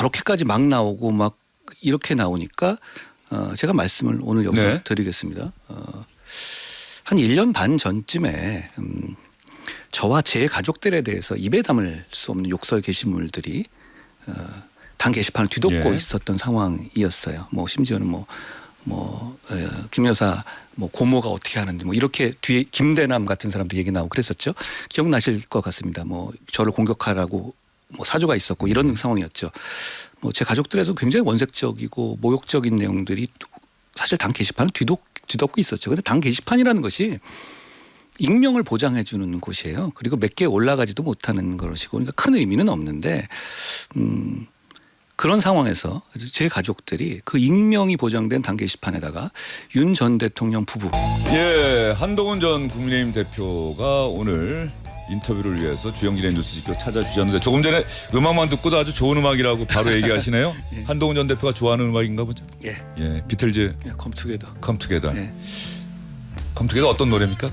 저렇게까지 막 나오고 막 이렇게 나오니까 제가 말씀을 오늘 여기서 네. 드리겠습니다. 한 1년 반 전쯤에 저와 제 가족들에 대해서 입에 담을 수 없는 욕설 게시물들이 당 게시판을 뒤덮고 예. 있었던 상황이었어요. 뭐 심지어는 김 여사 고모가 어떻게 하는지 이렇게 뒤에 김대남 같은 사람도 얘기 나오고 그랬었죠. 기억나실 것 같습니다. 저를 공격하라고 사주가 있었고 이런 상황이었죠. 제 가족들에서 굉장히 원색적이고 모욕적인 내용들이 사실 당 게시판을 뒤덮고 있었죠. 근데 당 게시판이라는 것이 익명을 보장해 주는 곳이에요. 그리고 몇 개 올라가지도 못하는 것이고 그러니까 큰 의미는 없는데 그런 상황에서 제 가족들이 그 익명이 보장된 당 게시판에다가 윤 전 대통령 부부 예, 한동훈 전 국민의힘 대표가 오늘 인터뷰를 위해서 주영진의 뉴스 직접 찾아주셨는데 조금 전에 음악만 듣고도 아주 좋은 음악이라고 바로 얘기하시네요. 예. 한동훈 전 대표가 좋아하는 음악인가 보죠? 예, 예, 비틀즈 컴투게더. 컴투게더. 예. 컴투게더 어떤 노래입니까?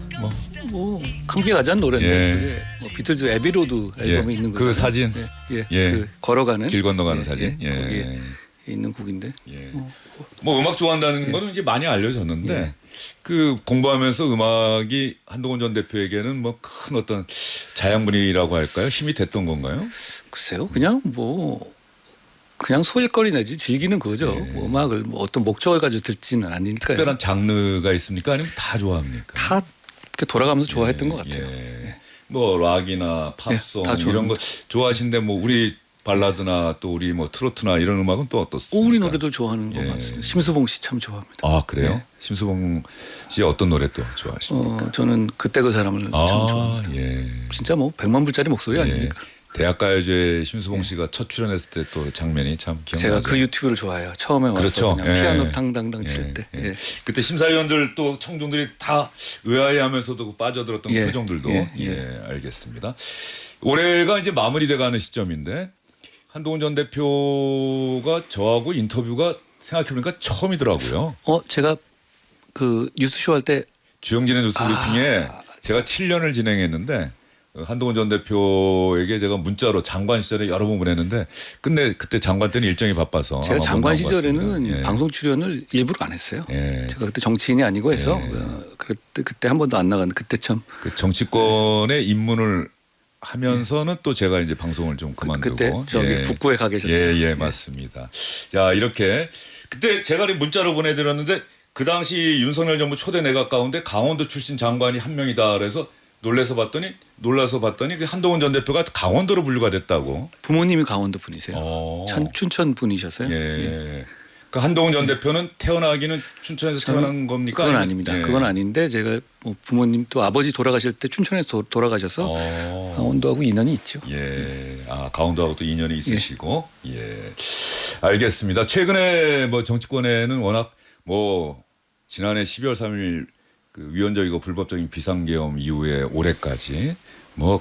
함께 가자는 노래인데 예. 그게 비틀즈 에비로드 앨범에 예. 있는 그 거잖아요. 사진? 예. 그 걸어가는 길 건너가는 사진. 예. 거기에 있는 곡인데 예. 음악 좋아한다는 거는 이제 많이 알려졌는데 그 공부하면서 음악이 한동훈 전 대표에게는 큰 어떤 자양분이라고 할까요? 힘이 됐던 건가요? 글쎄요, 그냥 소일거리 내지 즐기는 거죠. 예. 음악을 어떤 목적을 가지고 듣지는 않으니까요. 특별한 장르가 있습니까? 아니면 다 좋아합니까? 다 이렇게 돌아가면서 좋아했던 것 같아요. 락이나 팝송 다 이런 거 좋아하시는데 우리 발라드나 또 우리 트로트나 이런 음악은 또 어떻습니까? 우리 노래들 좋아하는 것 예. 같습니다. 심수봉 씨 참 좋아합니다. 아 그래요? 예. 심수봉 씨 어떤 노래 또 좋아하십니까? 저는 그때 그 사람을 참 좋아합니다. 예. 진짜 100만 불짜리 목소리 아닙니까? 대학가요제 심수봉 씨가 첫 출연했을 때 또 장면이 참 기억나죠. 제가 그 유튜브를 좋아해요. 처음에 와서 그렇죠. 그냥 예. 피아노 당당당 칠 때. 예. 그때 심사위원들 또 청중들이 다 의아해하면서도 빠져들었던 예. 표정들도 예. 알겠습니다. 올해가 이제 마무리돼가는 시점인데 한동훈 전 대표가 저하고 인터뷰가 생각해보니까 처음이더라고요. 제가 그 뉴스쇼 할 때 주영진의 뉴스 브리핑에 제가 7년을 진행했는데 한동훈 전 대표에게 제가 문자로 장관 시절에 여러 번 보냈는데 근데 그때 장관 때는 일정이 바빠서 제가 아마 못 장관 나온 것 시절에는 같습니다. 예. 방송 출연을 일부러 안 했어요. 예. 제가 그때 정치인이 아니고 해서 그때 한 번도 안 나갔는데 그때 참 그 정치권에 입문을 하면서는 또 제가 이제 방송을 좀 그만두고 그때 저기 북구에 가 계셨죠. 예, 맞습니다. 자, 이렇게 그때 제가 문자로 보내드렸는데 그 당시 윤석열 정부 초대 내각 가운데 강원도 출신 장관이 한 명이다 그래서 놀라서 봤더니 그 한동훈 전 대표가 강원도로 분류가 됐다고. 부모님이 강원도 분이세요. 어. 춘천 분이셨어요. 예. 그 한동훈 전 대표는 태어나기는 춘천에서 태어난 겁니까? 그건 아니면- 아닙니다. 예. 그건 아닌데 제가 부모님 또 아버지 돌아가실 때 춘천에서 돌아가셔서 강원도하고 인연이 있죠. 예. 강원도하고 또 인연이 있으시고. 예. 알겠습니다. 최근에 정치권에는 워낙 지난해 12월 3일 그 위헌적이고 불법적인 비상계엄 이후에 올해까지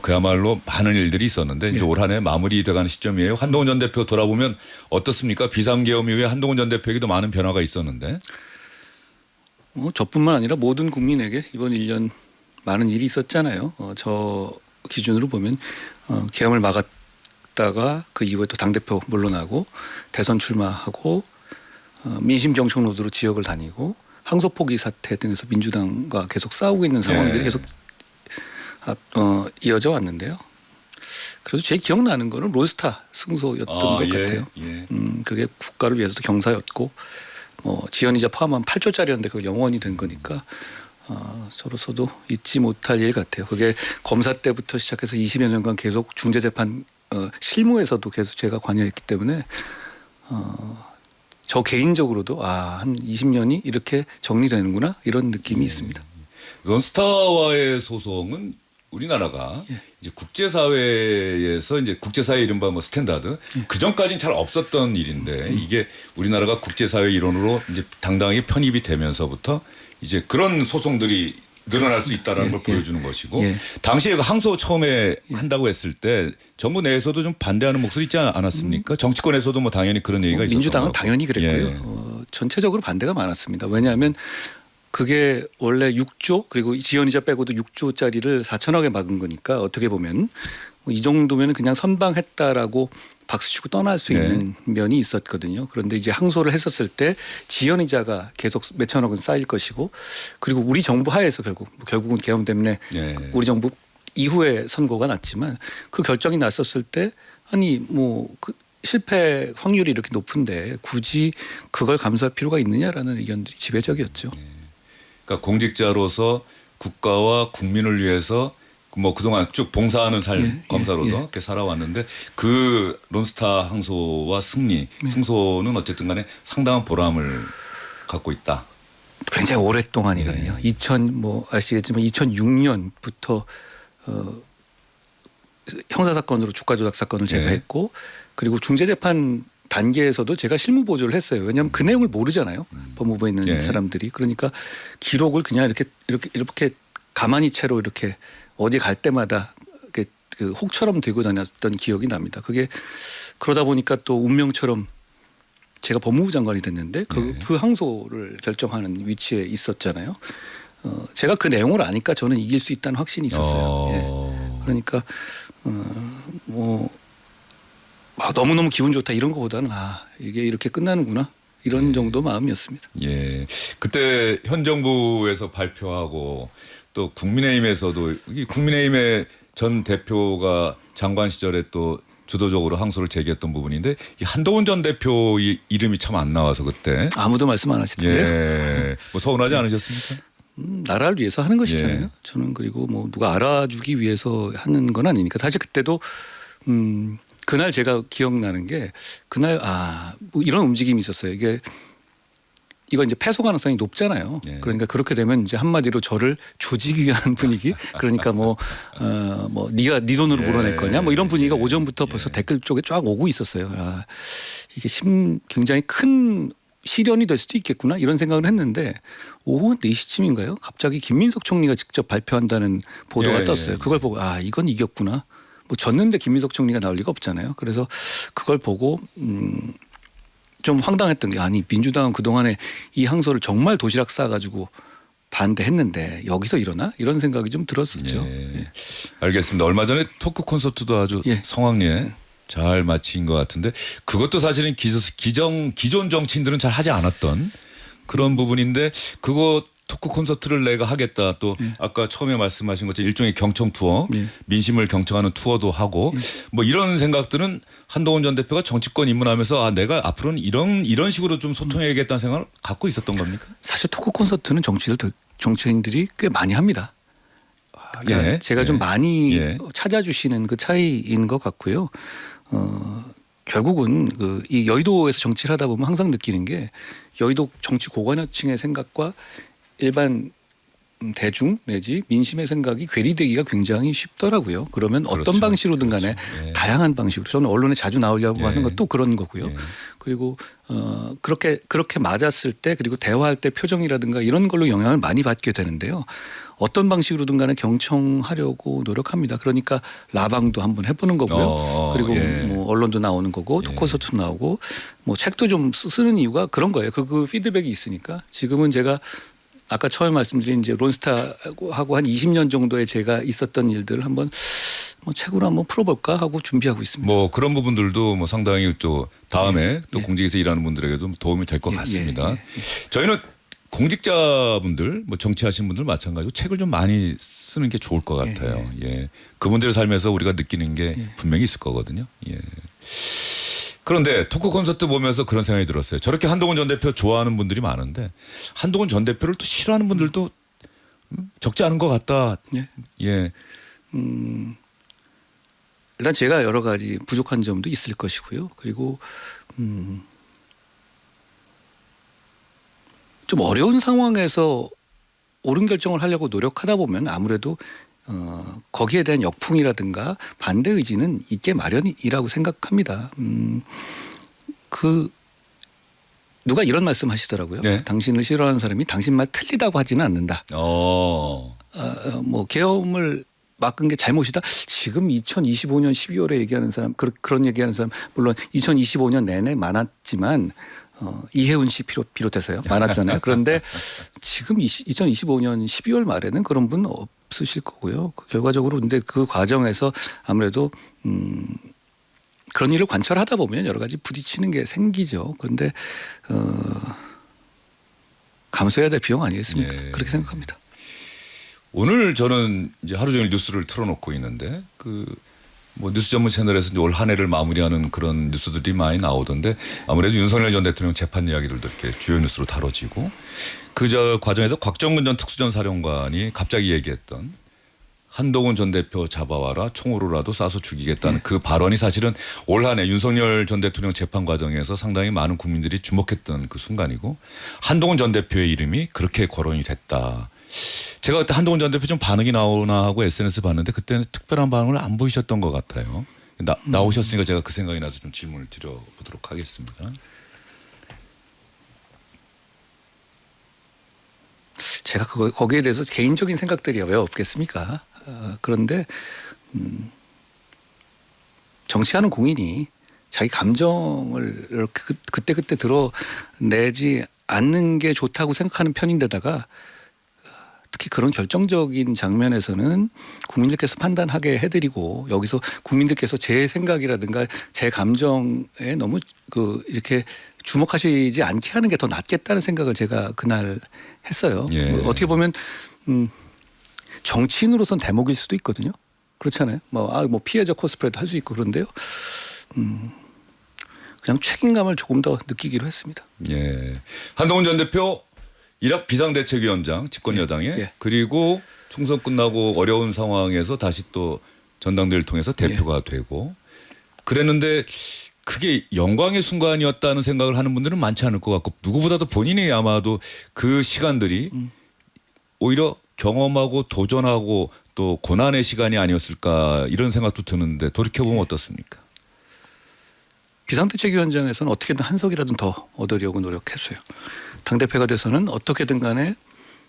그야말로 많은 일들이 있었는데 이제 올 한 해 마무리돼가는 시점이에요. 한동훈 전 대표 돌아보면 어떻습니까? 비상계엄 이후에 한동훈 전 대표에게도 많은 변화가 있었는데. 저뿐만 아니라 모든 국민에게 이번 1년 많은 일이 있었잖아요. 저 기준으로 보면 계엄을 막았다가 그 이후에 또 당대표 물러나고 대선 출마하고 민심 경청 로드로 지역을 다니고 항소포기 사태 등에서 민주당과 계속 싸우고 있는 상황들이 계속 이어져 왔는데요. 그래서 제 기억나는 거는 롤스타 승소였던 것 같아요. 예. 그게 국가를 위해서도 경사였고 지연이자 포함한 8조짜리였는데 그걸 영원히 된 거니까 저로서도 잊지 못할 일 같아요. 그게 검사 때부터 시작해서 20여 년간 계속 중재재판 실무에서도 계속 제가 관여했기 때문에 저 개인적으로도 한 20년이 이렇게 정리되는구나 이런 느낌이 있습니다. 론스타와의 소송은 우리나라가 이제 국제사회에서 이제 국제사회 이른바 스탠다드 그 전까지는 잘 없었던 일인데 이게 우리나라가 국제사회 일원으로 이제 당당하게 편입이 되면서부터 이제 그런 소송들이 늘어날 수 있다는 걸 보여주는 것이고 당시에 그 항소 처음에 한다고 했을 때 정부 내에서도 좀 반대하는 목소리 있지 않았습니까? 정치권에서도 당연히 그런 얘기가 있었던 민주당은 거고. 당연히 그랬고요. 전체적으로 반대가 많았습니다. 왜냐하면 그게 원래 6조 그리고 지연이자 빼고도 6조짜리를 4천억에 막은 거니까 어떻게 보면 이 정도면 그냥 선방했다라고 박수치고 떠날 수 네. 있는 면이 있었거든요. 그런데 이제 항소를 했었을 때 지연이자가 계속 몇천억은 쌓일 것이고 그리고 우리 정부 하에서 결국은 계엄 때문에 네. 우리 정부 이후에 선고가 났지만 그 결정이 났었을 때 아니 뭐 그 실패 확률이 이렇게 높은데 굳이 그걸 감수할 필요가 있느냐라는 의견들이 지배적이었죠. 그러니까 공직자로서 국가와 국민을 위해서 뭐 그동안 쭉 봉사하는 삶 예, 검사로서 예, 예. 이렇게 살아왔는데 그 론스타 항소와 승리, 승소는 어쨌든 간에 상당한 보람을 갖고 있다. 굉장히 오랫동안이거든요. 2000뭐 아시겠지만 2006년부터 형사 사건으로 주가 조작 사건을 제가 네. 했고 그리고 중재재판 단계에서도 제가 실무 보조를 했어요. 왜냐하면 그 내용을 모르잖아요. 법무부에 있는 예. 사람들이. 그러니까 기록을 그냥 이렇게 가만히 채로 이렇게 어디 갈 때마다 이렇게 그 혹처럼 들고 다녔던 기억이 납니다. 그게 그러다 보니까 또 운명처럼 제가 법무부 장관이 됐는데 그 항소를 결정하는 위치에 있었잖아요. 제가 그 내용을 아니까 저는 이길 수 있다는 확신이 있었어요. 예. 그러니까 뭐 너무너무 기분 좋다 이런 거보다는 이게 이렇게 끝나는구나 이런 정도 마음이었습니다. 예. 그때 현 정부에서 발표하고 또 국민의힘에서도 이 국민의힘의 전 대표가 장관 시절에 또 주도적으로 항소를 제기했던 부분인데 이 한동훈 전 대표의 이름이 참 안 나와서 그때 아무도 말씀 안 하시던데요. 예. 뭐 서운하지 않으셨습니까? 나라를 위해서 하는 것이잖아요. 예. 저는 그리고 뭐 누가 알아주기 위해서 하는 건 아니니까 사실 그때도 그날 제가 기억나는 게 그날 뭐 이런 움직임이 있었어요. 이거 이제 패소 가능성이 높잖아요. 예. 그러니까 그렇게 되면 이제 한마디로 저를 조지기 위한 분위기. 그러니까 뭐 네가 네 돈으로 예. 물어낼 거냐. 뭐 이런 분위기가 예. 오전부터 벌써 댓글 쪽에 쫙 오고 있었어요. 이게 굉장히 큰 시련이 될 수도 있겠구나 이런 생각을 했는데 오후 4시쯤인가요? 갑자기 김민석 총리가 직접 발표한다는 보도가 예, 떴어요. 예. 그걸 보고 이건 이겼구나. 뭐 졌는데 김민석 총리가 나올 리가 없잖아요. 그래서 그걸 보고 좀 황당했던 게 아니 민주당은 그동안에 이 항소를 정말 도시락 싸가지고 반대했는데 여기서 이러나? 이런 생각이 좀 들었었죠. 예. 예. 알겠습니다. 얼마 전에 토크 콘서트도 아주 예. 성황리에 잘 마친 것 같은데 그것도 사실은 기존 정치인들은 잘 하지 않았던 그런 부분인데 그거 토크 콘서트를 내가 하겠다 또 아까 처음에 말씀하신 것처럼 일종의 경청 투어 예. 민심을 경청하는 투어도 하고 뭐 이런 생각들은 한동훈 전 대표가 정치권 입문하면서 내가 앞으로는 이런 식으로 좀 소통해야겠다는 생각을 갖고 있었던 겁니까? 사실 토크 콘서트는 정치인들이 꽤 많이 합니다. 그러니까 예. 제가 좀 많이 예. 찾아주시는 그 차이인 것 같고요. 결국은 이 여의도에서 정치를 하다 보면 항상 느끼는 게 여의도 정치 고관여층의 생각과 일반 대중 내지 민심의 생각이 괴리되기가 굉장히 쉽더라고요. 그러면 그렇죠. 어떤 방식으로든 간에 예. 다양한 방식으로 저는 언론에 자주 나오려고 예. 하는 것도 그런 거고요. 예. 그리고 그렇게 맞았을 때 그리고 대화할 때 표정이라든가 이런 걸로 영향을 많이 받게 되는데요. 어떤 방식으로든 간에 경청하려고 노력합니다. 그러니까 라방도 한번 해보는 거고요. 그리고 예. 뭐 언론도 나오는 거고 토크콘서트도 나오고 뭐 책도 좀 쓰는 이유가 그런 거예요. 그 피드백이 있으니까 지금은 제가 아까 처음에 말씀드린 이제 론스타하고 한 20년 정도의 제가 있었던 일들 한번 뭐 책으로 한번 풀어볼까 하고 준비하고 있습니다. 뭐 그런 부분들도 뭐 상당히 또 다음에 또 예. 공직에서 일하는 분들에게도 도움이 될 것 예, 같습니다. 예. 저희는 공직자분들 뭐 정치하시는 분들 마찬가지로 책을 좀 많이 쓰는 게 좋을 것 같아요. 예. 그분들의 삶에서 우리가 느끼는 게 분명히 있을 거거든요. 예. 그런데 토크 콘서트 보면서 그런 생각이 들었어요. 저렇게 한동훈 전 대표 좋아하는 분들이 많은데 한동훈 전 대표를 또 싫어하는 분들도 적지 않은 것 같다. 예. 예. 일단 제가 여러 가지 부족한 점도 있을 것이고요. 그리고 좀 어려운 상황에서 옳은 결정을 하려고 노력하다 보면 아무래도 거기에 대한 역풍이라든가 반대 의지는 있게 마련이라고 생각합니다. 누가 이런 말씀 하시더라고요. 네. 당신을 싫어하는 사람이 당신 말 틀리다고 하지는 않는다. 뭐 계엄을 막은 게 잘못이다. 지금 2025년 12월에 얘기하는 사람 그런 얘기하는 사람 물론 2025년 내내 많았지만 이해운 씨 비롯해서요. 많았잖아요. 그런데 지금 2025년 12월 말에는 그런 분 없으실 거고요. 결과적으로 근데 그 과정에서 아무래도 그런 일을 관찰하다 보면 여러 가지 부딪히는 게 생기죠. 그런데 감수해야 될 비용 아니겠습니까? 예. 그렇게 생각합니다. 오늘 저는 이제 하루 종일 뉴스를 틀어놓고 있는데 뭐 뉴스 전문 채널에서 이제 올 한 해를 마무리하는 그런 뉴스들이 많이 나오던데 아무래도 윤석열 전 대통령 재판 이야기들도 이렇게 주요 뉴스로 다뤄지고 그 과정에서 곽정문 전 특수전 사령관이 갑자기 얘기했던 한동훈 전 대표 잡아와라 총으로라도 쏴서 죽이겠다는 그 발언이 사실은 올 한 해 윤석열 전 대통령 재판 과정에서 상당히 많은 국민들이 주목했던 그 순간이고 한동훈 전 대표의 이름이 그렇게 거론이 됐다. 제가 그때 한동훈 전 대표 좀 반응이 나오나 하고 SNS 봤는데 그때는 특별한 반응을 안 보이셨던 것 같아요. 나오셨으니까 제가 그 생각이 나서 좀 질문을 드려보도록 하겠습니다. 제가 거기에 대해서 개인적인 생각들이 왜 없겠습니까? 그런데 정치하는 공인이 자기 감정을 이렇게 그때 드러내지 않는 게 좋다고 생각하는 편인데다가 특히 그런 결정적인 장면에서는 국민들께서 판단하게 해드리고 여기서 국민들께서 제 생각이라든가 제 감정에 너무 이렇게 주목하시지 않게 하는 게 더 낫겠다는 생각을 제가 그날 했어요. 예. 어떻게 보면 정치인으로선 대목일 수도 있거든요. 그렇잖아요. 뭐 피해자 코스프레도 할 수 있고 그런데요. 그냥 책임감을 조금 더 느끼기로 했습니다. 예. 한동훈 전 대표 이낙 비상대책위원장 집권여당에 예. 그리고 총선 끝나고 어려운 상황에서 다시 또 전당대회를 통해서 대표가 되고 그랬는데 그게 영광의 순간이었다는 생각을 하는 분들은 많지 않을 것 같고 누구보다도 본인이 아마도 그 시간들이 오히려 경험하고 도전하고 또 고난의 시간이 아니었을까 이런 생각도 드는데 돌이켜보면 어떻습니까? 비상대책위원장에서는 어떻게든 한 석이라도 더 얻으려고 노력했어요. 당대표가 돼서는 어떻게든 간에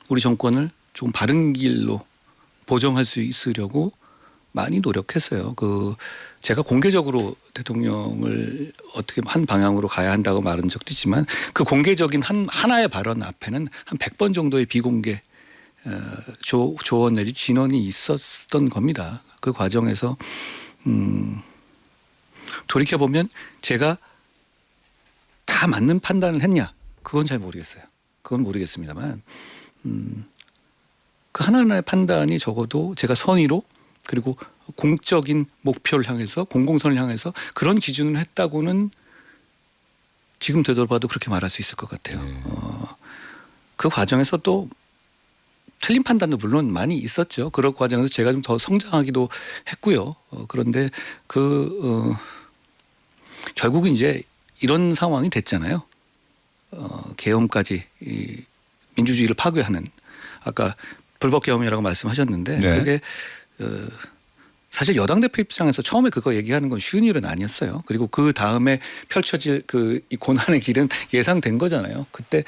우리 정권을 좀 바른 길로 보정할 수 있으려고 많이 노력했어요. 제가 공개적으로 대통령을 어떻게 한 방향으로 가야 한다고 말한 적도 있지만 그 공개적인 하나의 발언 앞에는 한 100번 정도의 비공개 조언 내지 진언이 있었던 겁니다. 그 과정에서 돌이켜보면 제가 다 맞는 판단을 했냐? 그건 잘 모르겠어요. 그건 모르겠습니다만 그 하나하나의 판단이 적어도 제가 선의로 그리고 공적인 목표를 향해서 공공선을 향해서 그런 기준을 했다고는 지금 되돌아봐도 그렇게 말할 수 있을 것 같아요. 그 과정에서 또 틀린 판단도 물론 많이 있었죠. 그런 과정에서 제가 좀 더 성장하기도 했고요. 그런데 결국은 이제 이런 상황이 됐잖아요. 계엄까지 민주주의를 파괴하는 아까 불법 계엄이라고 말씀하셨는데 네. 그게 사실 여당 대표 입장에서 처음에 그거 얘기하는 건 쉬운 일은 아니었어요. 그리고 그 다음에 펼쳐질 이 고난의 길은 예상된 거잖아요. 그때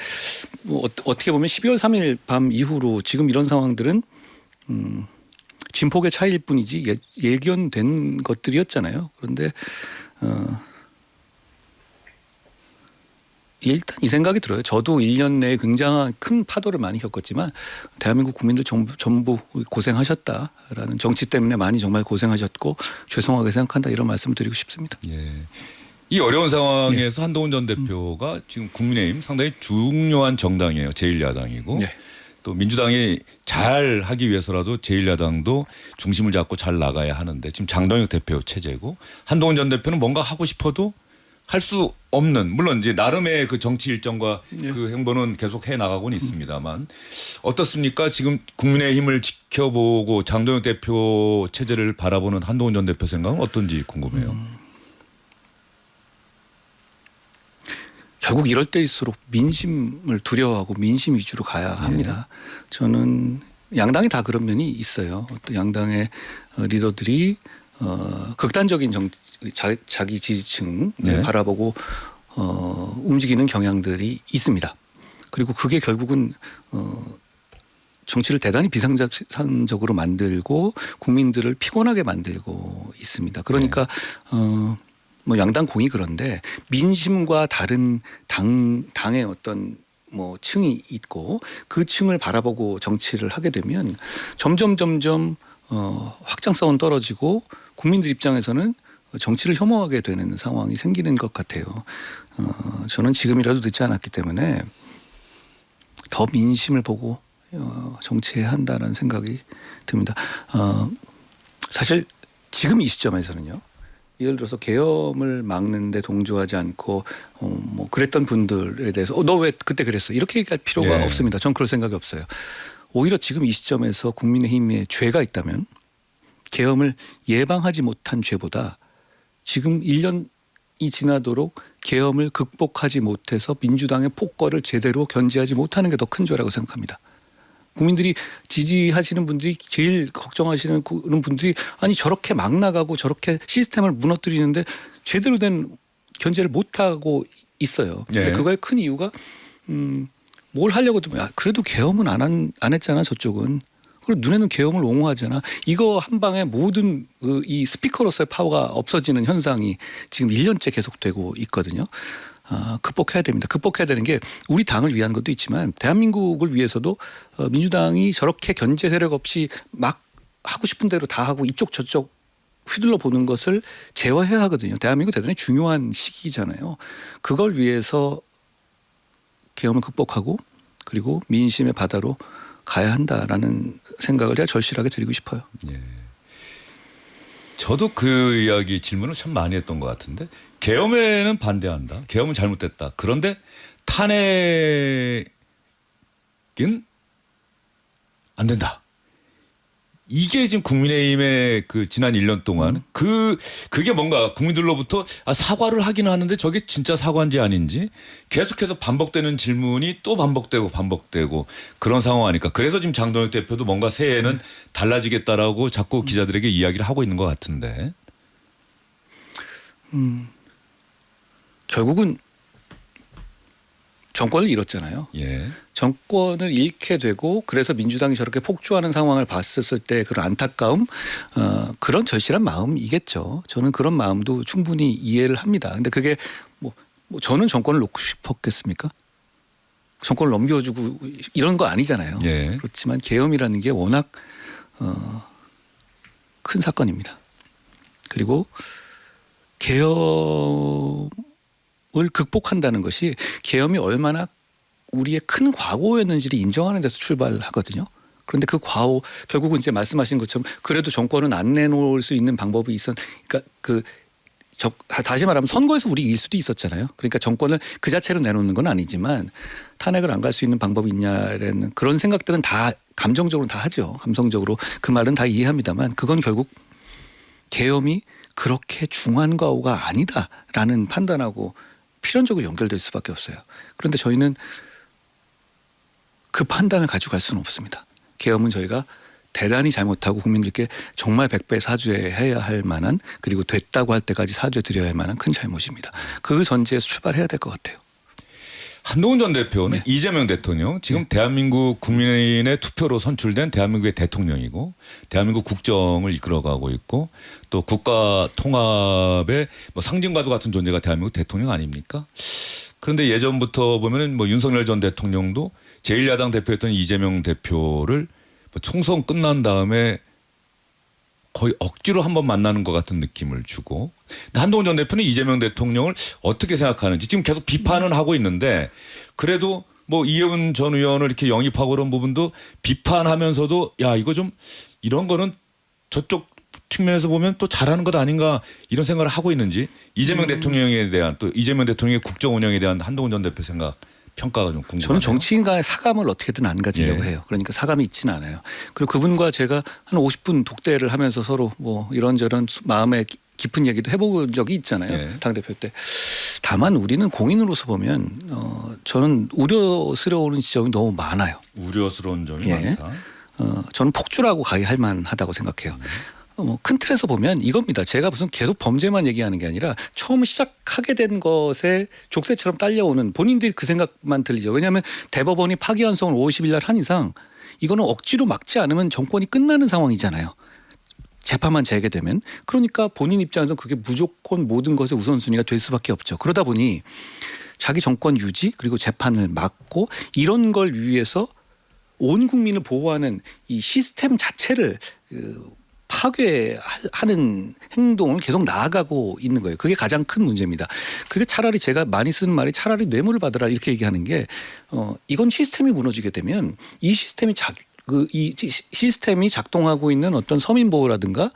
뭐 어떻게 보면 12월 3일 밤 이후로 지금 이런 상황들은 진폭의 차이일 뿐이지 예견된 것들이었잖아요. 그런데 일단 이 생각이 들어요. 저도 1년 내에 굉장한 큰 파도를 많이 겪었지만 대한민국 국민들 전부 고생하셨다라는 정치 때문에 많이 정말 고생하셨고 죄송하게 생각한다 이런 말씀을 드리고 싶습니다. 예. 이 어려운 상황에서 한동훈 전 대표가 지금 국민의힘 상당히 중요한 정당이에요. 제1야당이고 네. 또 민주당이 잘 하기 위해서라도 제1야당도 중심을 잡고 잘 나가야 하는데 지금 장동혁 대표 체제고 한동훈 전 대표는 뭔가 하고 싶어도 할 수 없는 물론 이제 나름의 그 정치 일정과 그 행보는 계속 해 나가고는 있습니다만 어떻습니까? 지금 국민의힘을 지켜보고 장동혁 대표 체제를 바라보는 한동훈 전 대표 생각은 어떤지 궁금해요. 결국 이럴 때일수록 민심을 두려워하고 민심 위주로 가야 합니다. 저는 양당이 다 그런 면이 있어요. 또 양당의 리더들이 극단적인 자기 지지층을 네. 바라보고 움직이는 경향들이 있습니다. 그리고 그게 결국은 정치를 대단히 비상적으로 만들고 국민들을 피곤하게 만들고 있습니다. 그러니까 뭐 양당 공이 그런데 민심과 다른 당의 어떤 뭐 층이 있고 그 층을 바라보고 정치를 하게 되면 점점 확장성은 떨어지고 국민들 입장에서는 정치를 혐오하게 되는 상황이 생기는 것 같아요. 저는 지금이라도 늦지 않았기 때문에 더 민심을 보고 정치해야 한다는 생각이 듭니다. 사실 지금 이 시점에서는요. 예를 들어서 계엄을 막는데 동조하지 않고 뭐 그랬던 분들에 대해서 너 왜 그때 그랬어? 이렇게 얘기할 필요가 네. 없습니다. 전 그럴 생각이 없어요. 오히려 지금 이 시점에서 국민의힘에 죄가 있다면 계엄을 예방하지 못한 죄보다 지금 1년이 지나도록 계엄을 극복하지 못해서 민주당의 폭거를 제대로 견제하지 못하는 게 더 큰 죄라고 생각합니다. 국민들이 지지하시는 분들이 제일 걱정하시는 그런 분들이 아니 저렇게 막 나가고 저렇게 시스템을 무너뜨리는데 제대로 된 견제를 못하고 있어요. 근데 네. 그거의 큰 이유가 뭘 하려고 하면 그래도 계엄은 안 했잖아 저쪽은. 그리고 눈에는 계엄을 옹호하잖아. 이거 한 방에 모든 이 스피커로서의 파워가 없어지는 현상이 지금 1년째 계속되고 있거든요. 극복해야 됩니다. 극복해야 되는 게 우리 당을 위한 것도 있지만 대한민국을 위해서도 민주당이 저렇게 견제 세력 없이 막 하고 싶은 대로 다 하고 이쪽 저쪽 휘둘러 보는 것을 제어해야 하거든요. 대한민국 대단히 중요한 시기잖아요. 그걸 위해서 계엄을 극복하고 그리고 민심의 바다로 가야 한다라는 생각을 제가 절실하게 드리고 싶어요. 예. 저도 그 이야기 질문을 참 많이 했던 것 같은데 계엄에는 반대한다. 계엄은 잘못됐다. 그런데 탄핵은 안 된다. 이게 지금 국민의힘의 그 지난 1년 동안 그게 뭔가 국민들로부터 사과를 하기는 하는데 저게 진짜 사과인지 아닌지 계속해서 반복되는 질문이 또 반복되고 그런 상황 아닐까. 그래서 지금 장동혁 대표도 뭔가 새해에는 달라지겠다라고 자꾸 기자들에게 이야기를 하고 있는 것 같은데. 결국은 정권을 잃었잖아요. 예. 정권을 잃게 되고 그래서 민주당이 저렇게 폭주하는 상황을 봤었을 때 그런 안타까움 그런 절실한 마음이겠죠. 저는 그런 마음도 충분히 이해를 합니다. 근데 그게 뭐 저는 정권을 놓고 싶었겠습니까? 정권을 넘겨주고 이런 거 아니잖아요. 예. 그렇지만 계엄이라는 게 워낙 큰 사건입니다. 그리고 계엄을 극복한다는 것이 계엄이 얼마나 우리의 큰 과오였는지를 인정하는 데서 출발하거든요. 그런데 그 과오 결국은 이제 말씀하신 것처럼 그래도 정권은 안 내놓을 수 있는 방법이 그러니까 다시 말하면 선거에서 우리 이길 수도 있었잖아요. 그러니까 정권을 그 자체로 내놓는 건 아니지만 탄핵을 안 갈 수 있는 방법이 있냐라는 그런 생각들은 다 감정적으로 다 하죠. 감성적으로 그 말은 다 이해합니다만 그건 결국 계엄이 그렇게 중한 과오가 아니다라는 판단하고 필연적으로 연결될 수밖에 없어요. 그런데 저희는 그 판단을 가지고 갈 수는 없습니다. 계엄은 저희가 대단히 잘못하고 국민들께 정말 100배 사죄해야 할 만한 그리고 됐다고 할 때까지 사죄 드려야 할 만한 큰 잘못입니다. 그 전제에서 출발해야 될 것 같아요. 한동훈 전 대표는 네. 이재명 대통령 지금 대한민국 국민의 투표로 선출된 대한민국의 대통령이고 대한민국 국정을 이끌어가고 있고 또 국가 통합의 뭐 상징과도 같은 존재가 대한민국 대통령 아닙니까? 그런데 예전부터 보면은 뭐 윤석열 전 대통령도 제1야당 대표였던 이재명 대표를 뭐 총선 끝난 다음에 거의 억지로 한번 만나는 것 같은 느낌을 주고 한동훈 전 대표는 이재명 대통령을 어떻게 생각하는지 지금 계속 비판은 하고 있는데 그래도 뭐 이혜훈 전 의원을 이렇게 영입하고 그런 부분도 비판하면서도 야 이거 좀 이런 거는 저쪽 측면에서 보면 또 잘하는 것 아닌가 이런 생각을 하고 있는지 이재명 대통령에 대한 또 이재명 대통령의 국정 운영에 대한 한동훈 전 대표 생각 평가가 좀 궁금해요. 저는 정치인 간의 사감을 어떻게든 안 가지려고 해요. 그러니까 사감이 있지는 않아요. 그리고 그분과 제가 한 50분 독대를 하면서 서로 뭐 이런저런 마음의 깊은 얘기도 해본 적이 있잖아요. 당대표 때. 다만 우리는 공인으로서 보면 저는 우려스러운 지점이 너무 많아요. 우려스러운 점이 많다. 저는 폭주라고 가기할 만하다고 생각해요. 큰 틀에서 보면 이겁니다. 제가 무슨 계속 범죄만 얘기하는 게 아니라 처음 시작하게 된 것에 족쇄처럼 딸려오는 본인들이 그 생각만 들리죠. 왜냐하면 대법원이 파기환송을 5월 10일 날 한 이상 이거는 억지로 막지 않으면 정권이 끝나는 상황이잖아요. 재판만 재개되면. 그러니까 본인 입장에서 그게 무조건 모든 것의 우선순위가 될 수밖에 없죠. 그러다 보니 자기 정권 유지 그리고 재판을 막고 이런 걸 위해서 온 국민을 보호하는 이 시스템 자체를 파괴하는 행동을 계속 나아가고 있는 거예요. 그게 가장 큰 문제입니다. 그게 차라리 제가 많이 쓰는 말이 차라리 뇌물을 받으라 이렇게 얘기하는 게 이건 시스템이 무너지게 되면 이 시스템이 작동하고 있는 어떤 서민 보호라든가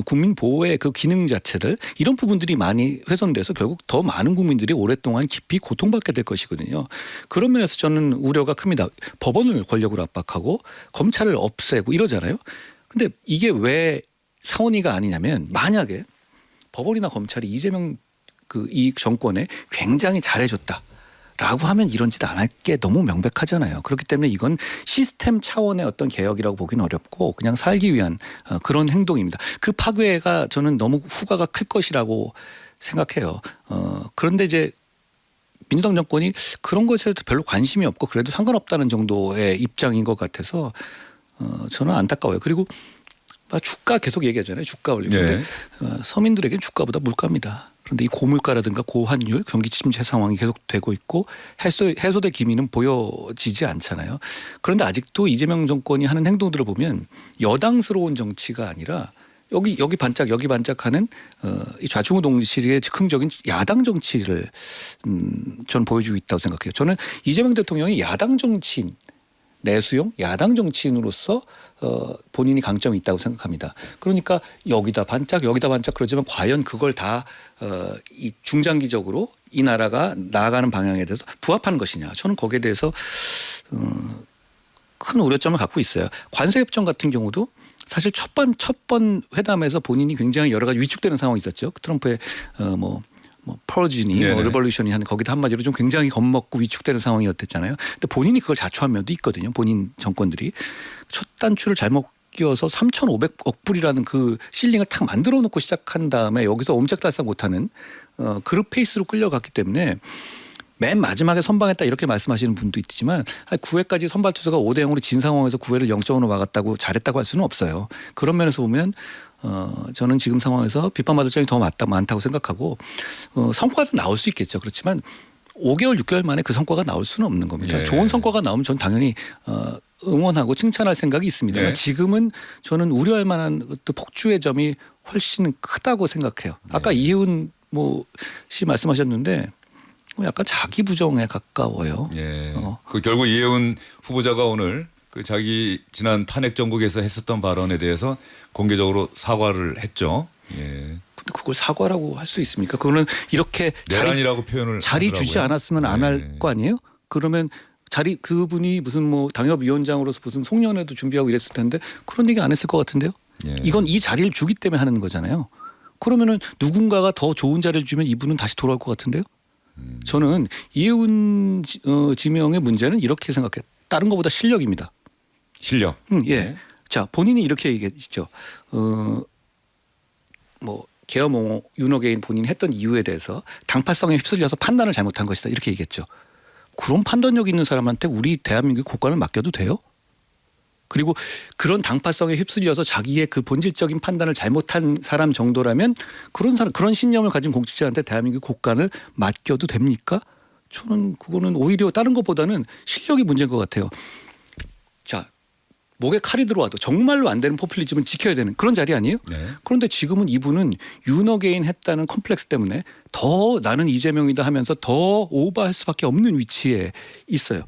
국민 보호의 그 기능 자체들 이런 부분들이 많이 훼손돼서 결국 더 많은 국민들이 오랫동안 깊이 고통받게 될 것이거든요. 그런 면에서 저는 우려가 큽니다. 법원을 권력으로 압박하고 검찰을 없애고 이러잖아요. 근데 이게 왜 사원이가 아니냐면 만약에 법원이나 검찰이 이재명 이 정권에 굉장히 잘해줬다. 라고 하면 이런 짓 안 할 게 너무 명백하잖아요. 그렇기 때문에 이건 시스템 차원의 어떤 개혁이라고 보기는 어렵고 그냥 살기 위한 그런 행동입니다. 그 파괴가 저는 너무 후과가 클 것이라고 생각해요. 그런데 이제 민주당 정권이 그런 것에 별로 관심이 없고 그래도 상관없다는 정도의 입장인 것 같아서 저는 안타까워요. 그리고 주가 계속 얘기하잖아요. 주가 올리고. 네. 서민들에게는 주가보다 물가입니다. 그런데 이 고물가라든가 고환율, 경기 침체 상황이 계속되고 있고 해소될 기미는 보여지지 않잖아요. 그런데 아직도 이재명 정권이 하는 행동들을 보면 여당스러운 정치가 아니라 여기 반짝 여기 반짝하는 이 좌충우동실의 즉흥적인 야당 정치를 저는 보여주고 있다고 생각해요. 저는 이재명 대통령이 야당 정치인 내수용 야당 정치인으로서 본인이 강점이 있다고 생각합니다. 그러니까 여기다 반짝 그러지만 과연 그걸 다 이 중장기적으로 이 나라가 나아가는 방향에 대해서 부합하는 것이냐. 저는 거기에 대해서 큰 우려점을 갖고 있어요. 관세협정 같은 경우도 사실 첫 번 회담에서 본인이 굉장히 여러 가지 위축되는 상황이 있었죠. 트럼프의 퍼지니 리볼루션이 하는 거기다 한마디로 좀 굉장히 겁먹고 위축되는 상황이었잖아요. 근데 본인이 그걸 자초한 면도 있거든요. 본인 정권들이 첫 단추를 잘못 끼워서 3,500억 불이라는 그 실링을 탁 만들어 놓고 시작한 다음에 여기서 옴짝달싹 못하는 그룹 페이스로 끌려갔기 때문에 맨 마지막에 선방했다 이렇게 말씀하시는 분도 있지만 9회까지 선발 투수가 5대 0으로 진 상황에서 9회를 0점으로 막았다고 잘했다고 할 수는 없어요. 그런 면에서 보면 저는 지금 상황에서 비판받을 점이 더 많다고 생각하고 성과도 나올 수 있겠죠. 그렇지만 5개월 6개월 만에 그 성과가 나올 수는 없는 겁니다. 예. 좋은 성과가 나오면 전 당연히 응원하고 칭찬할 생각이 있습니다만 네. 지금은 저는 우려할 만한 폭주의 점이 훨씬 크다고 생각해요. 아까 이혜훈 씨 말씀하셨는데 약간 자기 부정에 가까워요. 예. 그 결국 이혜훈 후보자가 오늘 그 자기 지난 탄핵 정국에서 했었던 발언에 대해서 공개적으로 사과를 했죠. 예. 근데 그걸 사과라고 할 수 있습니까? 그거는 이렇게 내란이라고 표현을 자리 하더라고요. 주지 않았으면 안 할 거 아니에요? 그러면 그분이 무슨 당협위원장으로서 무슨 송년회도 준비하고 이랬을 텐데 그런 얘기 안 했을 것 같은데요. 예. 이건 이 자리를 주기 때문에 하는 거잖아요. 그러면은 누군가가 더 좋은 자리를 주면 이분은 다시 돌아올 것 같은데요. 저는 이혜훈 지명의 문제는 이렇게 생각해요. 다른 것보다 실력입니다. 실력. 예. 네. 자, 본인이 이렇게 얘기했죠. 계엄 윤호개인 본인이 했던 이유에 대해서 당파성에 휩쓸려서 판단을 잘못한 것이다. 이렇게 얘기했죠. 그런 판단력 있는 사람한테 우리 대한민국 국가를 맡겨도 돼요? 그리고 그런 당파성에 휩쓸려서 자기의 그 본질적인 판단을 잘못한 사람 정도라면 그런 신념을 가진 공직자한테 대한민국 국가를 맡겨도 됩니까? 저는 그거는 오히려 다른 것보다는 실력이 문제인 것 같아요. 자, 목에 칼이 들어와도 정말로 안 되는 포퓰리즘은 지켜야 되는 그런 자리 아니에요? 네. 그런데 지금은 이분은 윤어게인 했다는 컴플렉스 때문에 더 나는 이재명이다 하면서 더 오버할 수밖에 없는 위치에 있어요.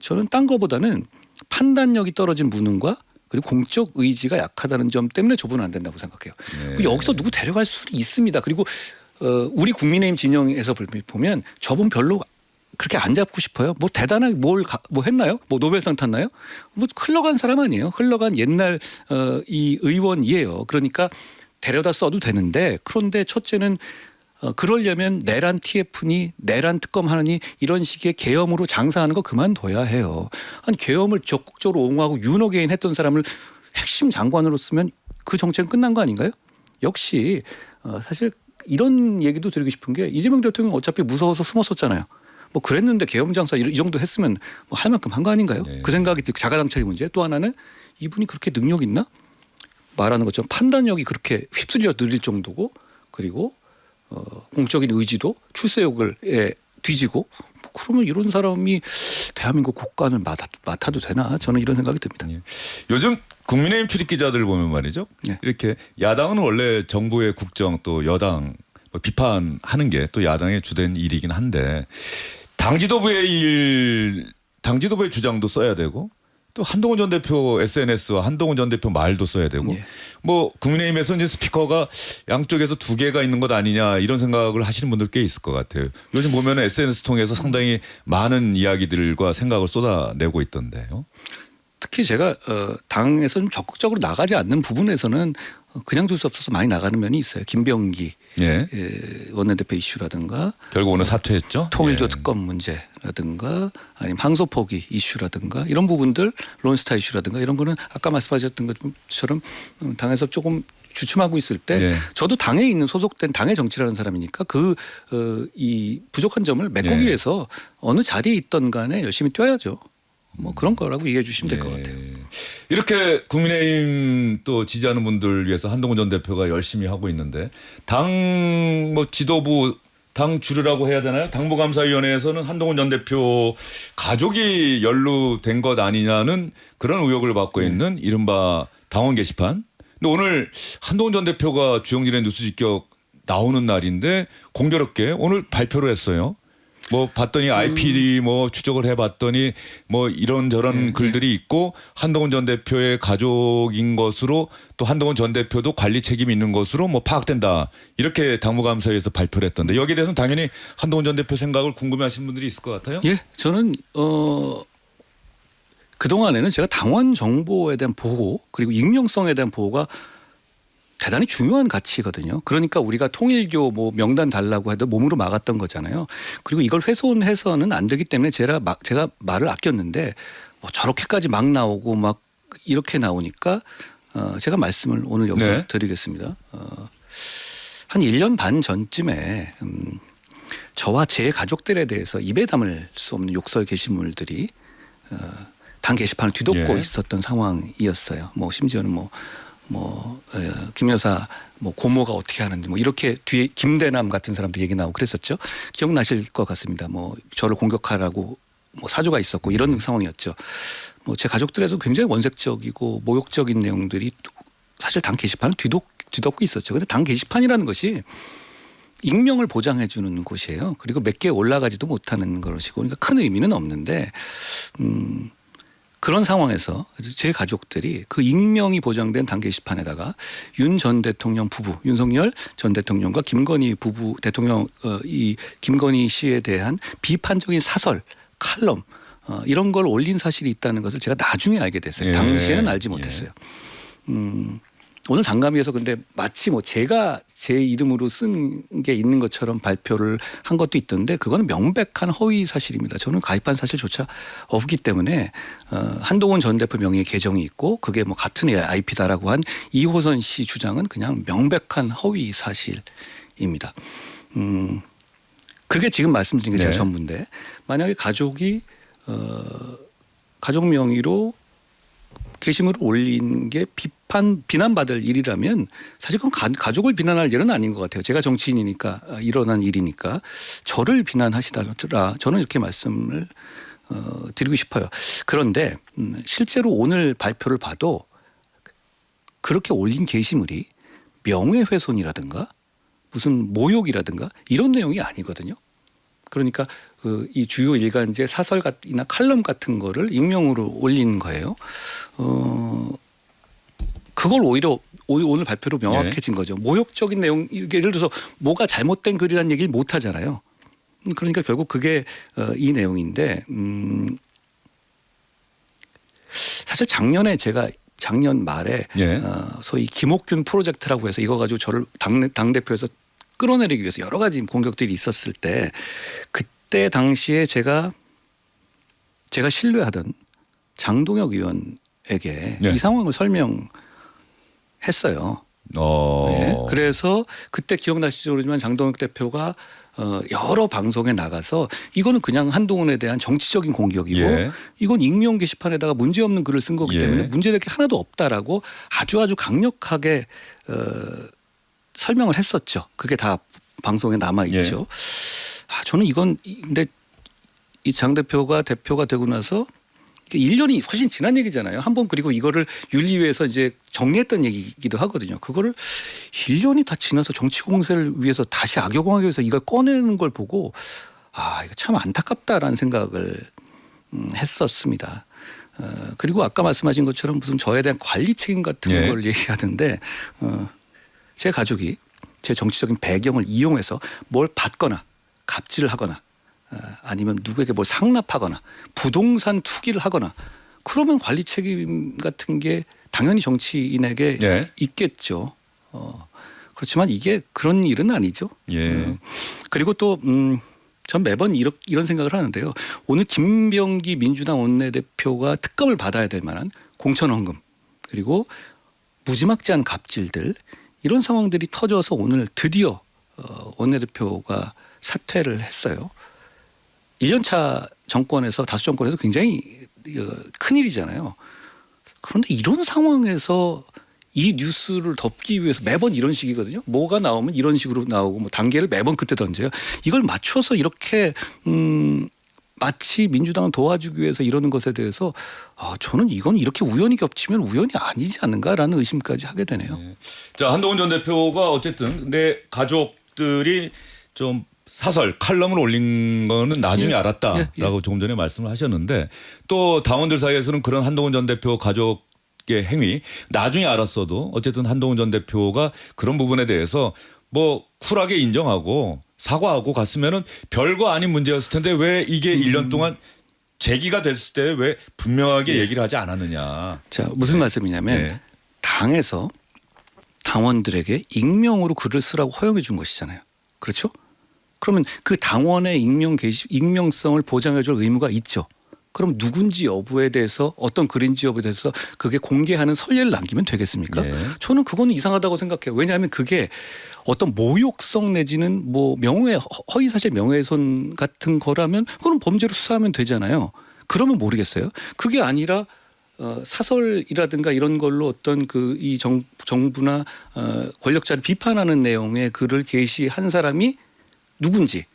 저는 딴 거보다는 판단력이 떨어진 무능과 그리고 공적 의지가 약하다는 점 때문에 저분은 안 된다고 생각해요. 네. 여기서 누구 데려갈 수는 있습니다. 그리고 우리 국민의힘 진영에서 보면 저분 별로 그렇게 안 잡고 싶어요. 대단하게 뭘 했나요? 노벨상 탔나요? 흘러간 사람 아니에요. 흘러간 옛날 이 의원이에요. 그러니까 데려다 써도 되는데 그런데 첫째는 그러려면 내란 TF니 내란 특검 하느니 이런 식의 계엄으로 장사하는 거 그만둬야 해요. 아니 계엄을 적극적으로 옹호하고 윤호개인 했던 사람을 핵심 장관으로 쓰면 그 정책은 끝난 거 아닌가요? 역시 사실 이런 얘기도 드리고 싶은 게 이재명 대통령 어차피 무서워서 숨었었잖아요. 그랬는데 계엄 장사 이 정도 했으면 할 만큼 한 거 아닌가요? 네. 그 생각이 자가당착의 문제. 또 하나는 이분이 그렇게 능력 있나? 말하는 것처럼 판단력이 그렇게 휩쓸려 느릴 정도고 그리고 공적인 의지도 출세욕을 뒤지고 뭐 그러면 이런 사람이 대한민국 국관을 맡아도 되나? 저는 이런 생각이 듭니다. 예. 요즘 국민의힘 출입 기자들 보면 말이죠. 예. 이렇게 야당은 원래 정부의 국정 또 여당 뭐 비판하는 게 또 야당의 주된 일이긴 한데 당 지도부의 주장도 써야 되고 또 한동훈 전 대표 SNS와 한동훈 전 대표 말도 써야 되고 예. 뭐 국민의힘에서 이제 스피커가 양쪽에서 두 개가 있는 것 아니냐 이런 생각을 하시는 분들 꽤 있을 것 같아요. 요즘 보면은 SNS 통해서 상당히 많은 이야기들과 생각을 쏟아내고 있던데요. 특히 제가 당에서 좀 적극적으로 나가지 않는 부분에서는 그냥 둘 수 없어서 많이 나가는 면이 있어요. 김병기 예. 원내대표 이슈라든가 결국 오늘 사퇴했죠. 통일교 예. 특검 문제라든가 아니면 항소 포기 이슈라든가 이런 부분들 론스타 이슈라든가 이런 거는 아까 말씀하셨던 것처럼 당에서 조금 주춤하고 있을 때 예. 저도 당에 있는 소속된 당의 정치라는 사람이니까 이 부족한 점을 메꾸기 예. 위해서 어느 자리에 있던 간에 열심히 뛰어야죠. 뭐 그런 거라고 이해해 주시면 될 것 예. 같아요. 이렇게 국민의힘 또 지지하는 분들 위해서 한동훈 전 대표가 열심히 하고 있는데 당 뭐 지도부 당 주류라고 해야 되나요? 당무감사위원회에서는 한동훈 전 대표 가족이 연루된 것 아니냐는 그런 의혹을 받고 있는 이른바 당원 게시판. 근데 오늘 한동훈 전 대표가 주영진의 뉴스 직격 나오는 날인데 공교롭게 오늘 발표를 했어요. 뭐 봤더니 IPD 뭐 추적을 해봤더니 뭐 이런저런 글들이 있고 한동훈 전 대표의 가족인 것으로 또 한동훈 전 대표도 관리 책임이 있는 것으로 뭐 파악된다 이렇게 당무감사에서 발표를 했던데 여기에 대해서는 당연히 한동훈 전 대표 생각을 궁금해하시는 분들이 있을 것 같아요. 예, 저는 그 동안에는 제가 당원 정보에 대한 보호 그리고 익명성에 대한 보호가 대단히 중요한 가치거든요. 그러니까 우리가 통일교 뭐 명단 달라고 해도 몸으로 막았던 거잖아요. 그리고 이걸 훼손해서는 안 되기 때문에 제가 말을 아꼈는데 뭐 저렇게까지 막 나오고 막 이렇게 나오니까 제가 말씀을 오늘 여기서 네. 드리겠습니다. 한 1년 반 전쯤에 저와 제 가족들에 대해서 입에 담을 수 없는 욕설 게시물들이 당 게시판을 뒤덮고 예. 있었던 상황이었어요. 뭐 심지어는 김 여사 뭐 고모가 어떻게 하는지 뭐 이렇게 뒤에 김대남 같은 사람도 얘기 나오고 그랬었죠. 기억나실 것 같습니다. 뭐 저를 공격하라고 뭐 사주가 있었고 이런 상황이었죠. 뭐 제 가족들에도 굉장히 원색적이고 모욕적인 내용들이 사실 당 게시판을 뒤덮고 있었죠. 근데 당 게시판이라는 것이 익명을 보장해 주는 곳이에요. 그리고 몇 개 올라가지도 못하는 것이고 그러니까 큰 의미는 없는데 그런 상황에서 제 가족들이 그 익명이 보장된 당 게시판에다가 윤 전 대통령 부부, 윤석열 전 대통령과 김건희 부부 대통령 이 김건희 씨에 대한 비판적인 사설, 칼럼 이런 걸 올린 사실이 있다는 것을 제가 나중에 알게 됐어요. 예. 당시에는 알지 못했어요. 오늘 당감위에서 근데 마치 뭐 제가 제 이름으로 쓴 게 있는 것처럼 발표를 한 것도 있던데 그거는 명백한 허위 사실입니다. 저는 가입한 사실조차 없기 때문에 한동훈 전 대표 명의의 계정이 있고 그게 뭐 같은 IP다라고 한 이호선 씨 주장은 그냥 명백한 허위 사실입니다. 그게 지금 말씀드린 게 제가 네. 전부인데 만약에 가족이 가족 명의로 게시물을 올린 게 비난받을 일이라면 사실 그건 가족을 비난할 일은 아닌 것 같아요. 제가 정치인이니까 일어난 일이니까 저를 비난하시더라. 저는 이렇게 말씀을 드리고 싶어요. 그런데 실제로 오늘 발표를 봐도 그렇게 올린 게시물이 명예훼손이라든가 무슨 모욕이라든가 이런 내용이 아니거든요. 그러니까 이 주요 일간지 사설이나 칼럼 같은 거를 익명으로 올린 거예요. 그걸 오히려 오늘 발표로 명확해진 거죠. 모욕적인 내용, 예를 들어서 뭐가 잘못된 글이라는 얘기를 못 하잖아요. 그러니까 결국 그게 이 내용인데 사실 작년 말에 예. 소위 김옥균 프로젝트라고 해서 이거 가지고 저를 당대표에서 끌어내리기 위해서 여러 가지 공격들이 있었을 때 그때 당시에 제가 신뢰하던 장동혁 의원에게 네. 이 상황을 설명했어요. 네. 그래서 그때 기억나실지 모르지만 장동혁 대표가 여러 방송에 나가서 이거는 그냥 한동훈에 대한 정치적인 공격이고 예. 이건 익명 게시판에다가 문제없는 글을 쓴 거기 예. 때문에 문제될 게 하나도 없다라고 아주 강력하게 설명을 했었죠. 그게 다 방송에 남아 있죠. 저는 이건 근데 이 장 대표가 되고 나서 1년이 훨씬 지난 얘기잖아요. 한번 그리고 이거를 윤리위에서 이제 정리했던 얘기이기도 하거든요. 그거를 1년이 다 지나서 정치 공세를 위해서 다시 악용하기 위해서 이걸 꺼내는 걸 보고 이거 참 안타깝다라는 생각을 했었습니다. 그리고 아까 말씀하신 것처럼 무슨 저에 대한 관리 책임 같은 예. 걸 얘기하던데 제 가족이 제 정치적인 배경을 이용해서 뭘 받거나 갑질을 하거나 아니면 누구에게 뭘 상납하거나 부동산 투기를 하거나 그러면 관리 책임 같은 게 당연히 정치인에게 예. 있겠죠. 그렇지만 이게 그런 일은 아니죠. 예. 그리고 또 전 매번 이런 생각을 하는데요. 오늘 김병기 민주당 원내대표가 특검을 받아야 될 만한 공천헌금 그리고 무지막지한 갑질들 이런 상황들이 터져서 오늘 드디어 원내대표가 사퇴를 했어요. 1년차 정권에서 다수 정권에서 굉장히 큰 일이잖아요. 그런데 이런 상황에서 이 뉴스를 덮기 위해서 매번 이런 식이거든요. 뭐가 나오면 이런 식으로 나오고 뭐 단계를 매번 그때 던져요. 이걸 맞춰서 이렇게 마치 민주당을 도와주기 위해서 이러는 것에 대해서 저는 이건 이렇게 우연히 겹치면 우연이 아니지 않는가라는 의심까지 하게 되네요. 네. 자, 한동훈 전 대표가 어쨌든 내 가족들이 좀 사설 칼럼을 올린 거는 나중에 알았다라고 조금 전에 말씀을 하셨는데 또 당원들 사이에서는 그런 한동훈 전 대표 가족의 행위 나중에 알았어도 어쨌든 한동훈 전 대표가 그런 부분에 대해서 뭐 쿨하게 인정하고 사과하고 갔으면은 별거 아닌 문제였을 텐데 왜 이게 1년 동안 제기가 됐을 때 왜 분명하게 얘기를 하지 않았느냐. 자, 무슨 말씀이냐면 당에서 당원들에게 익명으로 글을 쓰라고 허용해 준 것이잖아요. 그렇죠? 그러면 그 당원의 익명성을 보장해 줄 의무가 있죠. 그럼 누군지 여부에 대해서 어떤 글인지 여부에 대해서 그게 공개하는 선례를 남기면 되겠습니까? 저는 그건 이상하다고 생각해요. 왜냐하면 그게 어떤 모욕성 내지는 뭐 허위사실 명예훼손 같은 거라면 그건 범죄로 수사하면 되잖아요. 그러면 모르겠어요. 그게 아니라 사설이라든가 이런 걸로 어떤 이 정부나 권력자를 비판하는 내용의 글을 게시한 사람이 누군지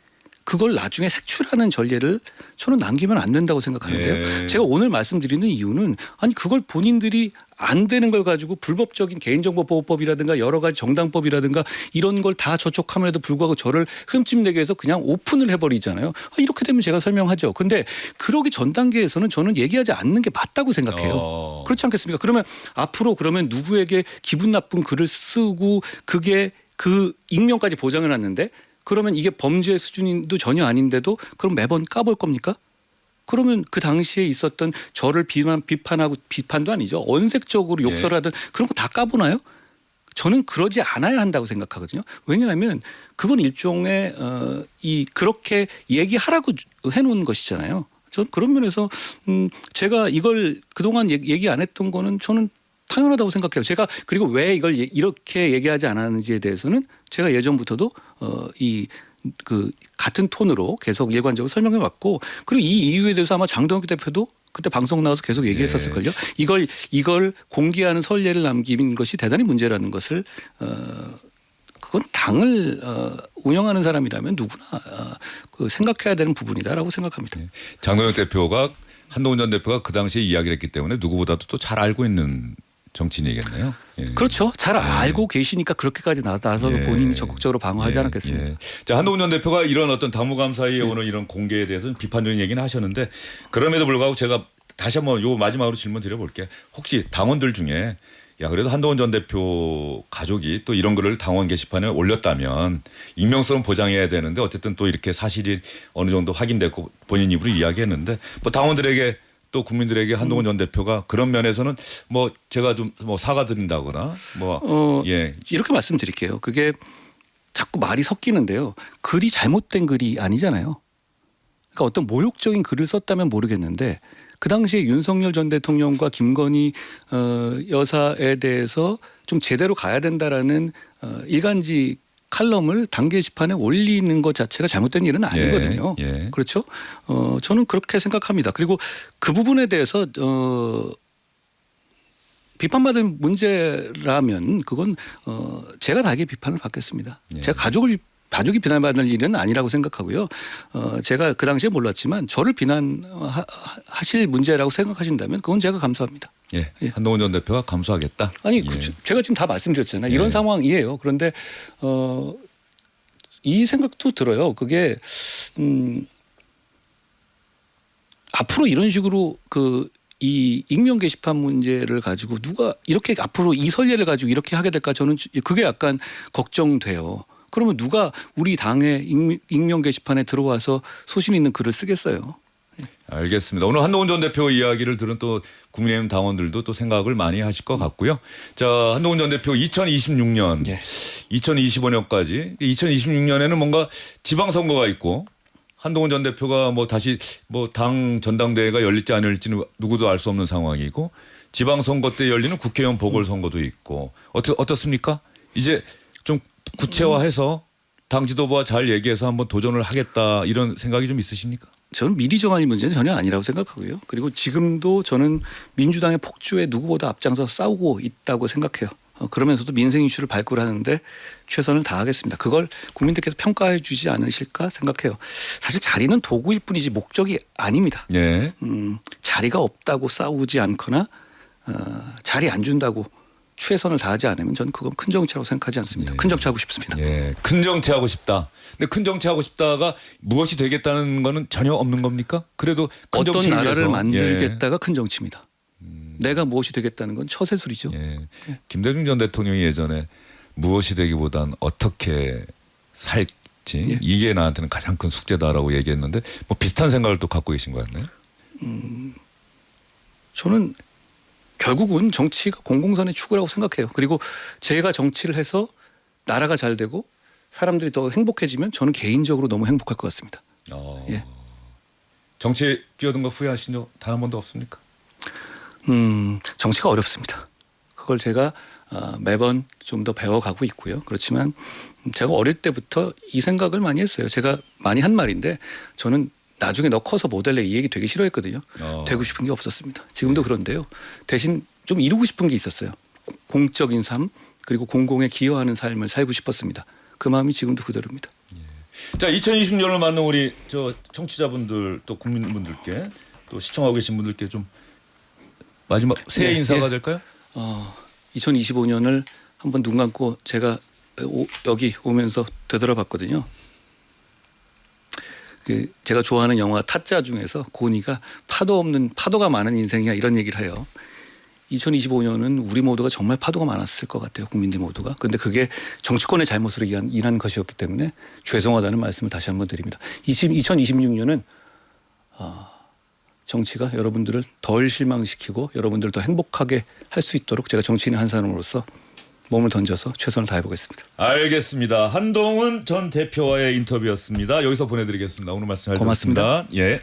그걸 나중에 색출하는 전례를 저는 남기면 안 된다고 생각하는데요. 제가 오늘 말씀드리는 이유는 아니 그걸 본인들이 안 되는 걸 가지고 불법적인 개인정보보호법이라든가 여러 가지 정당법이라든가 이런 걸 다 저촉함에도 불구하고 저를 흠집내기 위해서 그냥 오픈을 해버리잖아요. 이렇게 되면 제가 설명하죠. 그런데 그러기 전 단계에서는 저는 얘기하지 않는 게 맞다고 생각해요. 그렇지 않겠습니까? 그러면 앞으로 그러면 누구에게 기분 나쁜 글을 쓰고 그게 그 익명까지 보장을 놨는데 그러면 이게 범죄 수준도 전혀 아닌데도 그럼 매번 까볼 겁니까? 그러면 그 당시에 있었던 저를 비판하고 비판도 아니죠. 언색적으로 욕설하든 그런 거 다 까보나요? 저는 그러지 않아야 한다고 생각하거든요. 왜냐하면 그건 일종의 그렇게 얘기하라고 해놓은 것이잖아요. 전 그런 면에서 제가 이걸 그동안 얘기 안 했던 거는 저는 당연하다고 생각해요. 제가 그리고 왜 이걸 이렇게 얘기하지 않았는지에 대해서는 제가 예전부터도 같은 톤으로 계속 일관적으로 설명해 왔고 그리고 이 이유에 대해서 아마 장동혁 대표도 그때 방송 나와서 계속 얘기했었을걸요. 이걸 공개하는 선례를 남긴 것이 대단히 문제라는 것을 그건 당을 운영하는 사람이라면 누구나 생각해야 되는 부분이다라고 생각합니다. 장동혁 대표가 한동훈 전 대표가 그 당시에 이야기를 했기 때문에 누구보다도 또 잘 알고 있는 정치인이겠네요. 그렇죠. 잘 알고 계시니까 그렇게까지 나서서 본인이 적극적으로 방어하지 않았겠습니까? 자, 한동훈 전 대표가 이런 어떤 당무감사에 오는 이런 공개에 대해서는 비판적인 얘기는 하셨는데 그럼에도 불구하고 제가 다시 한번 요 마지막으로 질문 드려볼게요. 혹시 당원들 중에 야 그래도 한동훈 전 대표 가족이 또 이런 글을 당원 게시판에 올렸다면 익명성은 보장해야 되는데 어쨌든 또 이렇게 사실이 어느 정도 확인됐고 본인 입으로 이야기했는데 뭐 당원들에게 또 국민들에게 한동훈 전 대표가 그런 면에서는 뭐 제가 좀 뭐 사과드린다거나 이렇게 말씀드릴게요. 그게 자꾸 말이 섞이는데요. 글이 잘못된 글이 아니잖아요. 그러니까 어떤 모욕적인 글을 썼다면 모르겠는데 그 당시에 윤석열 전 대통령과 김건희 여사에 대해서 좀 제대로 가야 된다라는 일간지 칼럼을 당 게시판에 올리는 것 자체가 잘못된 일은 아니거든요. 그렇죠? 저는 그렇게 생각합니다. 그리고 그 부분에 대해서 비판받을 문제라면 그건 제가 다에게 비판을 받겠습니다. 제가 가족을 봐주기 비난받을 일은 아니라고 생각하고요. 제가 그 당시에 몰랐지만 저를 비난하실 문제라고 생각하신다면 그건 제가 감사합니다. 예. 예. 한동훈 전 대표가 감수하겠다. 아니 예. 제가 지금 다 말씀드렸잖아요. 예. 이런 상황이에요. 그런데 이 생각도 들어요. 그게 앞으로 이런 식으로 이 익명 게시판 문제를 가지고 누가 이렇게 앞으로 이 선례를 가지고 이렇게 하게 될까 저는 그게 약간 걱정돼요. 그러면 누가 우리 당의 익명 게시판에 들어와서 소신 있는 글을 쓰겠어요. 알겠습니다. 오늘 한동훈 전 대표 이야기를 들은 또 국민의힘 당원들도 또 생각을 많이 하실 것 같고요. 자, 한동훈 전 대표 2026년, 예. 2025년까지 2026년에는 뭔가 지방선거가 있고 한동훈 전 대표가 뭐 다시 뭐 당 전당대회가 열릴지 안 열릴지는 누구도 알 수 없는 상황이고 지방선거 때 열리는 국회의원 보궐선거도 있고 어떻습니까? 이제 좀 구체화해서 당 지도부와 잘 얘기해서 한번 도전을 하겠다 이런 생각이 좀 있으십니까? 저는 미리 정할 문제는 전혀 아니라고 생각하고요. 그리고 지금도 저는 민주당의 폭주에 누구보다 앞장서 싸우고 있다고 생각해요. 그러면서도 민생 이슈를 발굴하는데 최선을 다하겠습니다. 그걸 국민들께서 평가해 주지 않으실까 생각해요. 사실 자리는 도구일 뿐이지 목적이 아닙니다. 예. 자리가 없다고 싸우지 않거나 자리 안 준다고 최선을 다하지 않으면 저는 그건 큰 정치라고 생각하지 않습니다. 예. 큰 정치하고 싶습니다. 예, 큰 정치하고 싶다. 근데 큰 정치하고 싶다가 무엇이 되겠다는 거는 전혀 없는 겁니까? 그래도 큰 어떤 정치를 나라를 위해서. 만들겠다가 큰 정치입니다. 내가 무엇이 되겠다는 건 처세술이죠. 예. 예. 김대중 전 대통령이 예전에 무엇이 되기보단 어떻게 살지 예. 이게 나한테는 가장 큰 숙제다라고 얘기했는데 뭐 비슷한 생각을 또 갖고 계신 거였나요? 저는 결국은 정치가 공공선의 추구라고 생각해요. 그리고 제가 정치를 해서 나라가 잘 되고 사람들이 더 행복해지면 저는 개인적으로 너무 행복할 것 같습니다. 예. 정치에 뛰어든 거 후회하신 적 단 한 번도 없습니까? 정치가 어렵습니다. 그걸 제가 매번 좀 더 배워가고 있고요. 그렇지만 제가 어릴 때부터 이 생각을 많이 했어요. 제가 많이 한 말인데 저는 나중에 너 커서 뭐 될래 이 얘기 되게 싫어했거든요. 되고 싶은 게 없었습니다. 지금도 그런데요. 대신 좀 이루고 싶은 게 있었어요. 공적인 삶 그리고 공공에 기여하는 삶을 살고 싶었습니다. 그 마음이 지금도 그대로입니다. 자, 2020년을 맞는 우리 저 청취자분들 또 국민분들께 또 시청하고 계신 분들께 좀 마지막 새해 인사가 될까요? 2025년을 한번 눈 감고 제가 여기 오면서 되돌아봤거든요. 제가 좋아하는 영화 타짜 중에서 고니가 파도가 많은 인생이야 이런 얘기를 해요. 2025년은 우리 모두가 정말 파도가 많았을 것 같아요. 국민들 모두가. 그런데 그게 정치권의 잘못으로 인한 것이었기 때문에 죄송하다는 말씀을 다시 한번 드립니다. 2026년은 정치가 여러분들을 덜 실망시키고 여러분들을 더 행복하게 할 수 있도록 제가 정치인의 한 사람으로서 몸을 던져서 최선을 다해보겠습니다. 알겠습니다. 한동훈 전 대표와의 인터뷰였습니다. 여기서 보내드리겠습니다. 오늘 말씀 잘 고맙습니다. 들었습니다. 예.